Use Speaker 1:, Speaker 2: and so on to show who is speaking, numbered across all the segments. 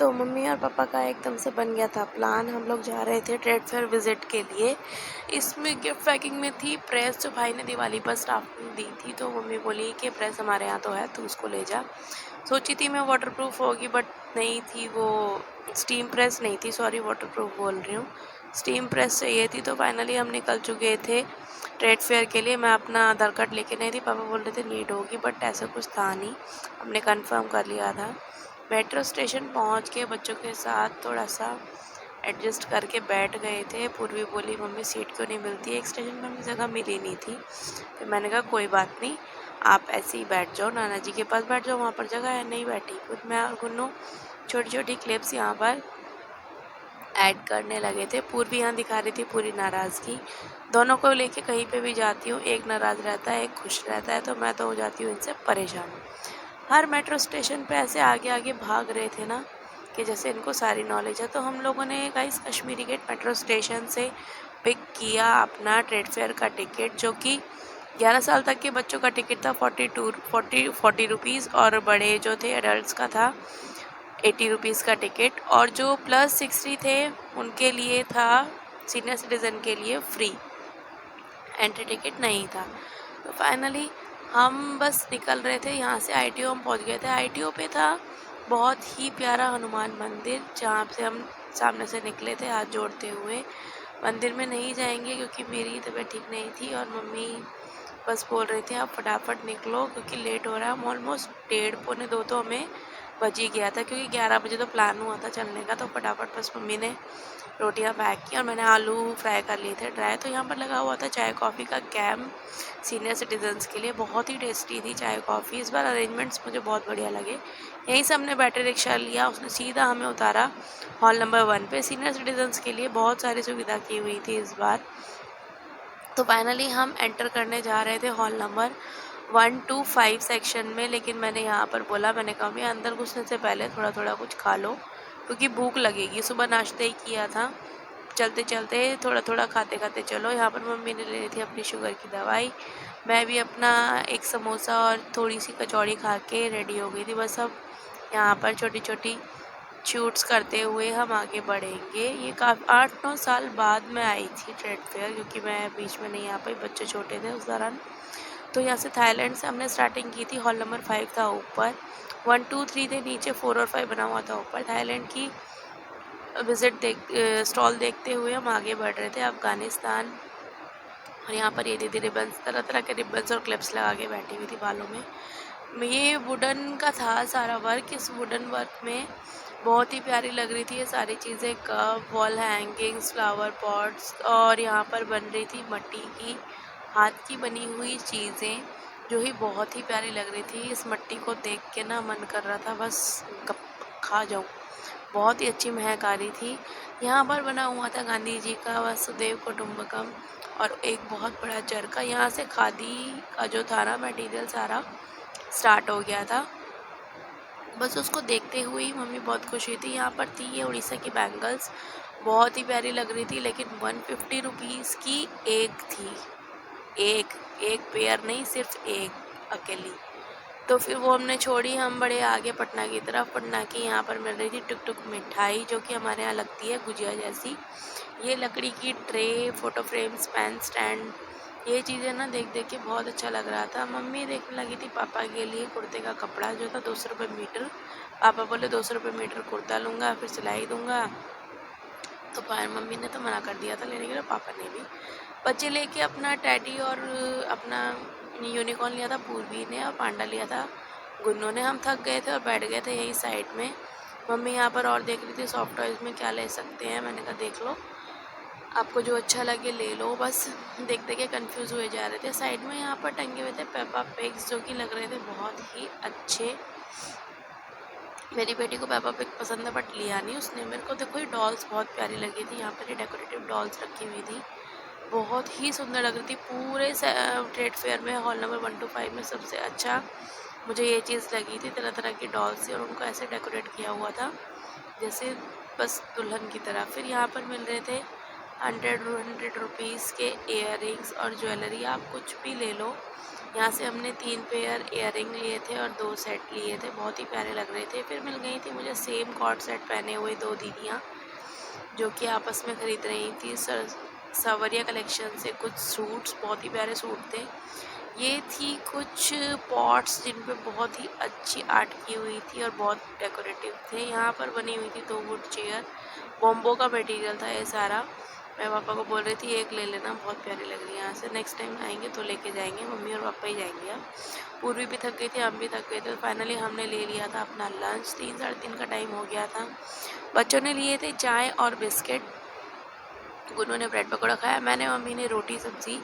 Speaker 1: तो मम्मी और पापा का एकदम से बन गया था प्लान। हम लोग जा रहे थे ट्रेड फेयर विज़िट के लिए। इसमें गिफ्ट पैकिंग में थी प्रेस, जो भाई ने दिवाली पर स्टाफ ने दी थी। तो मम्मी बोली कि प्रेस हमारे यहाँ तो है, तू उसको ले जा। सोची थी मैं वाटरप्रूफ होगी, बट नहीं थी वो। स्टीम प्रेस नहीं थी, सॉरी, वाटरप्रूफ बोल रही हूँ। स्टीम प्रेस चाहिए थी। तो फाइनली हम निकल चुके थे ट्रेड फेयर के लिए। मैं अपना आधार कार्ड लेके नहीं थी, पापा बोल रहे थे नीड होगी, बट ऐसा कुछ था नहीं, हमने कंफर्म कर लिया था। मेट्रो स्टेशन पहुंच के बच्चों के साथ थोड़ा सा एडजस्ट करके बैठ गए थे। पूर्वी बोली मम्मी सीट क्यों नहीं मिलती है, एक स्टेशन पर हमें जगह मिली नहीं थी। फिर मैंने कहा कोई बात नहीं, आप ऐसे ही बैठ जाओ, नाना जी के पास बैठ जाओ, वहाँ पर जगह है। नहीं बैठी। खुद मैं और गुन्नू छोटी छोटी क्लिप्स यहाँ पर ऐड करने लगे थे। पूर्वी यहाँ दिखा रही थी पूरी नाराज़गी। दोनों को लेके कहीं पे भी जाती हूँ, एक नाराज़ रहता है, एक खुश रहता है, तो मैं तो हो जाती हूँ इनसे परेशान। हर मेट्रो स्टेशन पे ऐसे आगे आगे भाग रहे थे ना कि जैसे इनको सारी नॉलेज है। तो हम लोगों ने guys Kashmiri gate metro station से पिक किया अपना ट्रेड फेयर का टिकट, जो कि 11 साल तक के बच्चों का टिकट था 40 रुपीज़, और बड़े जो थे एडल्ट्स का था 80 रुपीज़ का टिकट, और जो +60 थे उनके लिए था, सीनियर सिटीज़न के लिए फ्री, एंट्री टिकट नहीं था। तो फाइनली हम बस निकल रहे थे यहाँ से। ITO हम पहुँच गए थे। ITO पे था बहुत ही प्यारा हनुमान मंदिर, जहाँ से हम सामने से निकले थे हाथ जोड़ते हुए। मंदिर में नहीं जाएंगे क्योंकि मेरी तबीयत ठीक नहीं थी, और मम्मी बस बोल रही थी आप फटाफट निकलो क्योंकि लेट हो रहा है। हम ऑलमोस्ट 1:30-1:45 तो हमें बज ही गया था, क्योंकि 11 बजे तो प्लान हुआ था चलने का। तो फटाफट बस मम्मी ने रोटियां पैक की और मैंने आलू फ्राई कर लिए थे ड्राई। तो यहाँ पर लगा हुआ था चाय कॉफ़ी का कैंप सीनियर सिटीजन्स के लिए। बहुत ही टेस्टी थी चाय कॉफ़ी। इस बार अरेंजमेंट्स मुझे बहुत बढ़िया लगे। यहीं से हमने बैटरी रिक्शा लिया, उसने सीधा हमें उतारा हॉल नंबर 1 पे। सीनियर सिटीजन्स के लिए बहुत सारी सुविधा की हुई थी इस बार। तो फाइनली हम एंटर करने जा रहे थे हॉल नंबर 1 to 5 सेक्शन में। लेकिन मैंने यहाँ पर बोला, मैंने कहा मैं अंदर घुसने से पहले थोड़ा थोड़ा कुछ खा लो क्योंकि भूख लगेगी। सुबह नाश्ता ही किया था, चलते चलते थोड़ा थोड़ा खाते खाते चलो। यहाँ पर मम्मी ने ले ली थी अपनी शुगर की दवाई। मैं भी अपना एक समोसा और थोड़ी सी कचौड़ी खा के रेडी हो गई थी। बस अब यहाँ पर छोटी छोटी शूट्स करते हुए हम आगे बढ़ेंगे। ये काफ़ी 8-9 साल बाद मैं आई थी ट्रेड फेयर, क्योंकि मैं बीच में नहीं आ पाई, बच्चे छोटे थे उस दौरान। तो यहाँ से थाईलैंड से हमने स्टार्टिंग की थी। हॉल नंबर 5 था ऊपर, 1 2 3 थे नीचे, 4 और 5 बना हुआ था ऊपर। थाईलैंड की स्टॉल देखते हुए हम आगे बढ़ रहे थे। अफ़गानिस्तान। और यहाँ पर ये दीदी रिबन्स, तरह तरह के रिबन्स और क्लिप्स लगा के बैठी हुई थी बालों में। ये वुडन का था सारा वर्क। इस वुडन वर्क में बहुत ही प्यारी लग रही थी ये सारी चीज़ें, cup, wall hangings, flower pots, और यहाँ पर बन रही थी मिट्टी की हाथ की बनी हुई चीज़ें, जो ही बहुत ही प्यारी लग रही थी। इस मिट्टी को देख के ना मन कर रहा था बस खा जाऊँ। बहुत ही अच्छी महक आ रही थी। यहाँ पर बना हुआ था गांधी जी का वसुदेव कुटुम्बकम, और एक बहुत बड़ा चरखा। यहाँ से खादी का जो था ना मटेरियल सारा स्टार्ट हो गया था। बस उसको देखते हुए ही मम्मी बहुत खुश हुई थी। यहाँ पर थी ये उड़ीसा की बैंगल्स, बहुत ही प्यारी लग रही थी, लेकिन 150 रुपीज़ की एक थी। एक एक पेयर नहीं, सिर्फ एक अकेली। तो फिर वो हमने छोड़ी। हम बड़े आगे पटना की तरफ। पटना की यहाँ पर मिल रही थी टुक टुक मिठाई, जो कि हमारे यहाँ लगती है गुजिया जैसी। ये लकड़ी की tray, photo frames, pen stand, ये चीज़ें ना देख देख के बहुत अच्छा लग रहा था। मम्मी देखने लगी थी पापा के लिए कुर्ते का कपड़ा, जो था 200 रुपये मीटर। पापा बोले 200 रुपये मीटर कुर्ता लूँगा, फिर सिलाई दूँगा। तो मम्मी ने तो मना कर दिया था लेने के लिए, पापा ने भी। बच्चे लेके अपना टैडी और अपना यूनिकॉर्न लिया था पूर्वी ने, और पांडा लिया था गुन्नू ने। हम थक गए थे और बैठ गए थे यही साइड में। मम्मी यहाँ पर और देख रही थी सॉफ्ट टॉयज़ में क्या ले सकते हैं। मैंने कहा देख लो, आपको जो अच्छा लगे ले लो। बस देखते के कंफ्यूज हुए जा रहे थे। साइड में यहाँ पर टंगे हुए थे पेपा पिग्स, जो कि लग रहे थे बहुत ही अच्छे। मेरी बेटी को पेपा पिग पसंद है बट लिया नहीं उसने। मेरे को देखो ये डॉल्स बहुत प्यारी लगी थी। यहाँ पर ये डेकोरेटिव डॉल्स रखी हुई थी, बहुत ही सुंदर लग रही थी। पूरे ट्रेड फेयर में हॉल नंबर 1 to 5 में सबसे अच्छा मुझे ये चीज़ लगी थी। तरह तरह की डॉल्स थी और उनको ऐसे डेकोरेट किया हुआ था जैसे बस दुल्हन की तरह। फिर यहाँ पर मिल रहे थे 100 रुपीज़ के इयर रिंग्स और ज्वेलरी। आप कुछ भी ले लो, यहाँ से हमने 3 पेयर इयररिंग लिए थे और 2 सेट लिए थे, बहुत ही प्यारे लग रहे थे। फिर मिल गई थी मुझे सेम कॉर्ड सेट पहने हुए 2 दीदियाँ, जो कि आपस में ख़रीद रही थी सावरिया कलेक्शन से कुछ सूट्स, बहुत ही प्यारे सूट थे। ये थी कुछ पॉट्स जिन पे बहुत ही अच्छी आर्ट की हुई थी और बहुत डेकोरेटिव थे। यहाँ पर बनी हुई थी 2 वुड चेयर, बॉम्बो का मटेरियल था ये सारा। मैं पापा को बोल रही थी एक ले लेना, बहुत प्यारी लग रही है। यहाँ से नेक्स्ट टाइम आएंगे तो लेके जाएंगे, मम्मी और पापा ही जाएंगे। अब पूर्वी भी थक गई थी, हम भी थक गए थे। फाइनली हमने ले लिया था अपना लंच, 3 साढ़े 3 का टाइम हो गया था। बच्चों ने लिए थे चाय और बिस्किट, गुन्नू ने ब्रेड पकौड़ा खाया, मैंने मम्मी ने रोटी सब्जी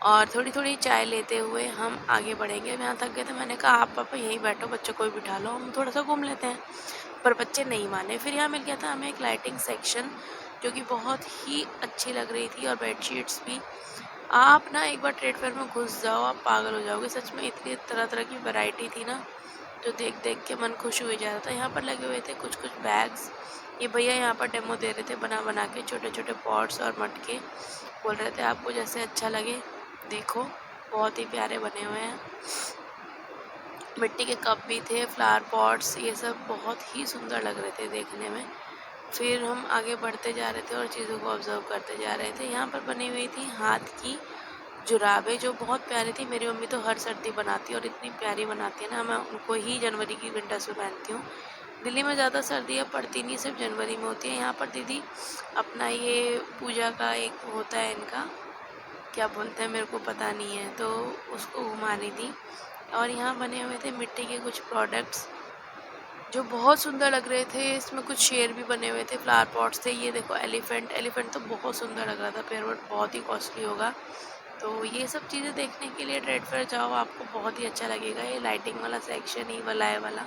Speaker 1: और थोड़ी थोड़ी चाय लेते हुए हम आगे बढ़ेंगे। अब यहाँ थक गए थे, मैंने कहा आप पापा यहीं बैठो, बच्चों को भी बिठा लो, हम थोड़ा सा घूम लेते हैं, पर बच्चे नहीं माने। फिर यहाँ मिल गया था हमें एक लाइटिंग सेक्शन, जो कि बहुत ही अच्छी लग रही थी, और बेडशीट्स भी। आप ना एक बार ट्रेड फेयर में घुस जाओ, आप पागल हो जाओगे, सच में इतनी तरह तरह की वैरायटी थी ना, जो देख देख के मन खुश हुए जा रहा था। यहाँ पर लगे हुए थे कुछ कुछ बैग्स, ये भैया यहाँ पर डेमो दे रहे थे बना बना के छोटे छोटे पॉट्स और मटके, बोल रहे थे आपको जैसे अच्छा लगे देखो, बहुत ही प्यारे बने हुए हैं। मिट्टी के कप भी थे, फ्लावर पॉट्स, ये सब बहुत ही सुंदर लग रहे थे देखने में। फिर हम आगे बढ़ते जा रहे थे और चीज़ों को ऑब्जर्व करते जा रहे थे। यहाँ पर बनी हुई थी हाथ की जुराबें, जो बहुत प्यारी थी। मेरी मम्मी तो हर सर्दी बनाती है और इतनी प्यारी बनाती है ना, मैं उनको ही जनवरी की विंटर्स में पहनती हूँ। दिल्ली में ज़्यादा सर्दियाँ पड़ती नहीं, सिर्फ जनवरी में होती है। यहाँ पर दीदी अपना ये पूजा का एक होता है इनका, क्या बोलते हैं मेरे को पता नहीं है, तो उसको घुमा रही थी। और यहाँ बने हुए थे मिट्टी के कुछ प्रोडक्ट्स, जो बहुत सुंदर लग रहे थे। इसमें कुछ शेर भी बने हुए थे, फ्लावर पॉट्स थे। ये देखो एलिफेंट, एलिफेंट तो बहुत सुंदर लग रहा था, पेयरवट बहुत ही कॉस्टली होगा। तो ये सब चीज़ें देखने के लिए ट्रेड फेयर जाओ, आपको बहुत ही अच्छा लगेगा। ये लाइटिंग वाला सेक्शन ही वाला है वाला,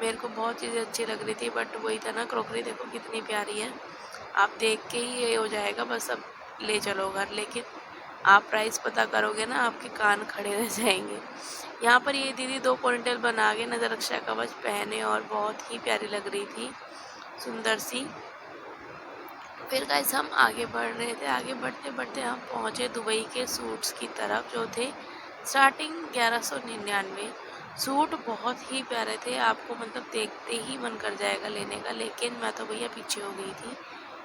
Speaker 1: मेरे को बहुत चीज़ें अच्छी लग रही थी, बट वही था ना, क्रॉकरी देखो कितनी प्यारी है, आप देख के ही ये हो जाएगा बस अब ले चलो घर। लेकिन आप प्राइस पता करोगे ना, आपके कान खड़े रह जाएंगे। यहाँ पर ये दीदी 2 पोनीटेल बना के नज़र रक्षा कवच पहने और बहुत ही प्यारी लग रही थी, सुंदर सी। फिर गाइस हम आगे बढ़ रहे थे, आगे बढ़ते बढ़ते हम पहुँचे दुबई के सूट्स की तरफ, जो थे स्टार्टिंग 1199। सूट बहुत ही प्यारे थे, आपको मतलब देखते ही मन कर जाएगा लेने का, लेकिन मैं तो भैया पीछे हो गई थी,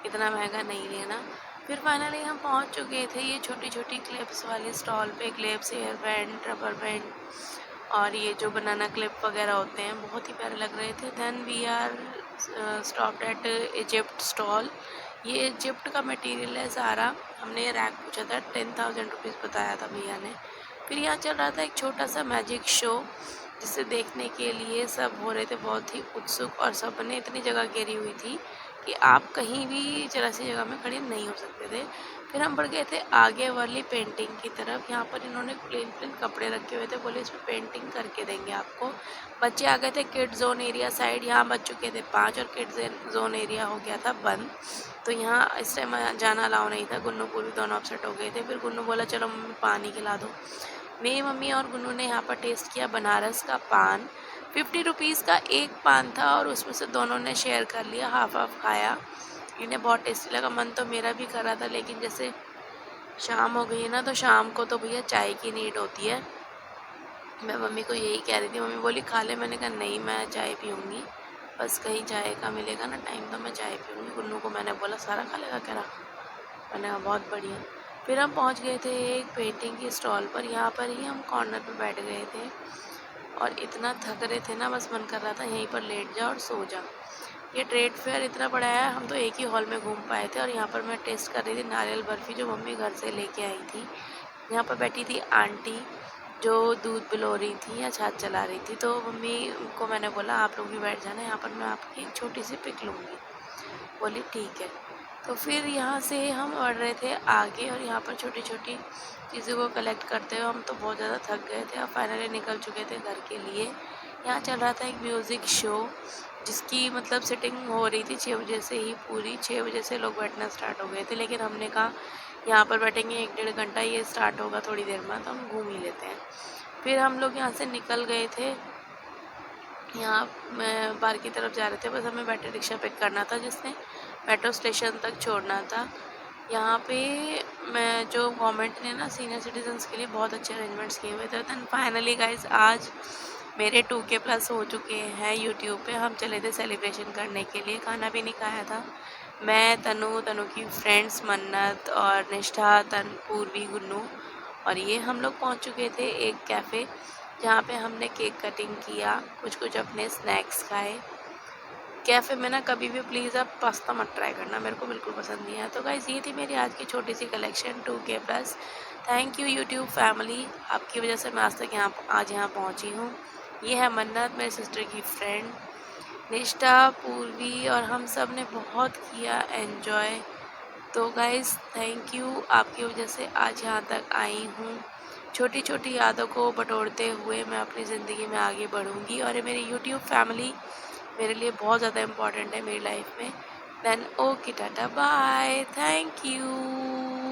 Speaker 1: इतना महंगा नहीं लेना। फिर फाइनली हम पहुंच चुके थे ये छोटी छोटी क्लिप्स वाले स्टॉल पे, clips, hair band, rubber band, और ये जो बनाना क्लिप वगैरह होते हैं, बहुत ही प्यारे लग रहे थे। Then we are stopped at Egypt stall. ये इजिप्ट का मटेरियल है सारा, हमने रैक पूछा था, 10,000 रुपीज़ बताया था भैया ने। फिर यहाँ चल रहा था एक छोटा सा मैजिक शो, जिसे देखने के लिए सब हो रहे थे बहुत ही उत्सुक, और सब ने इतनी जगह घेरी हुई थी कि आप कहीं भी जरा सी जगह में खड़े नहीं हो सकते थे। फिर हम बढ़ गए थे आगे वाली पेंटिंग की तरफ। यहाँ पर इन्होंने प्लेन प्लेन कपड़े रखे हुए थे, बोले इसमें पेंटिंग करके देंगे आपको। बच्चे आ गए थे किड जोन एरिया साइड, यहाँ बच चुके थे 5 और किड जोन एरिया हो गया था बंद, तो यहाँ इस टाइम जाना अलाउ नहीं था। गुन्नू पूरी दोनों अपसेट हो गए थे। फिर गुन्नू बोला चलो मम्मी पानी खिला दो। मेरी मम्मी और गुन्नू ने यहाँ पर टेस्ट किया बनारस का पान। 50 रुपीज़ का एक पान था, और उसमें से दोनों ने शेयर कर लिया, हाफ हाफ खाया। इन्हें बहुत टेस्टी लगा, मन तो मेरा भी कर रहा था, लेकिन जैसे शाम हो गई है ना, तो शाम को तो भैया चाय की नीड होती है। मैं मम्मी को यही कह रही थी, मम्मी बोली खा ले, मैंने कहा नहीं मैं चाय पीऊँगी, बस कहीं चाय का मिलेगा ना टाइम तो मैं चाय पीऊँगी। गुन्नू को मैंने बोला सारा खा लेगा कह रहा, मैंने कहा बहुत बढ़िया। फिर हम पहुंच गए थे एक पेंटिंग की स्टॉल पर, यहाँ पर ही हम कॉर्नर पर बैठ गए थे, और इतना थक रहे थे ना, बस मन कर रहा था यहीं पर लेट जा और सो जा। ये ट्रेड फेयर इतना बड़ा है, हम तो एक ही हॉल में घूम पाए थे। और यहाँ पर मैं टेस्ट कर रही थी नारियल बर्फ़ी, जो मम्मी घर से लेके आई थी। यहाँ पर बैठी थी आंटी, जो दूध पिलो रही थी या छाछ चला रही थी, तो मम्मी को मैंने बोला आप लोग भी बैठ जाना, यहाँ पर मैं आपकी एक छोटी सी पिक लूँगी। बोली ठीक है। तो फिर यहाँ से हम बढ़ रहे थे आगे, और यहाँ पर छोटी छोटी चीज़ों को कलेक्ट करते हुए हम तो बहुत ज़्यादा थक गए थे और फाइनली निकल चुके थे घर के लिए। यहाँ चल रहा था एक म्यूज़िक शो, जिसकी मतलब सेटिंग हो रही थी 6 बजे से ही, पूरी 6 बजे से लोग बैठना स्टार्ट हो गए थे, लेकिन हमने कहा यहाँ पर बैठेंगे 1 डेढ़ घंटा, ये स्टार्ट होगा थोड़ी देर में, तो हम घूम ही लेते हैं। फिर हम लोग यहाँ से निकल गए थे, यहाँ मैं बाहर की तरफ जा रहे थे, बस हमें बैटरी रिक्शा पिक करना था, जिसने मेट्रो स्टेशन तक छोड़ना था। यहाँ पे मैं जो गवर्नमेंट ने ना सीनियर सिटीजन्स के लिए बहुत अच्छे अरेंजमेंट्स किए हुए थे। देन फाइनली गाइस आज मेरे 2K प्लस हो चुके हैं यूट्यूब पे। हम चले थे सेलिब्रेशन करने के लिए, खाना भी नहीं खाया था। मैं, तनु की फ्रेंड्स मन्नत और निष्ठा, पूर्वी, गुन्नू और ये हम लोग पहुंच चुके थे एक कैफ़े जहाँ पे हमने केक कटिंग किया, कुछ अपने स्नैक्स खाए। कैफ़े में ना कभी भी प्लीज़ आप पास्ता मत ट्राई करना, मेरे को बिल्कुल पसंद नहीं है। तो गाइज़ ये थी मेरी आज की छोटी सी collection 2K plus. Thank you YouTube family, आपकी वजह से मैं आज यहाँ पहुँची हूँ। ये है मन्नत, मेरी सिस्टर की फ्रेंड, निष्ठा, पूर्वी और हम सब ने बहुत किया एन्जॉय। तो गाइज़ थैंक यू, आपकी वजह से आज यहाँ तक आई हूँ। छोटी छोटी यादों को बटोरते हुए मैं अपनी ज़िंदगी में आगे बढ़ूँगी और ये मेरी यूट्यूब फैमिली मेरे लिए बहुत ज़्यादा इम्पॉर्टेंट है मेरी लाइफ में। Then okay, tata, bye, thank you.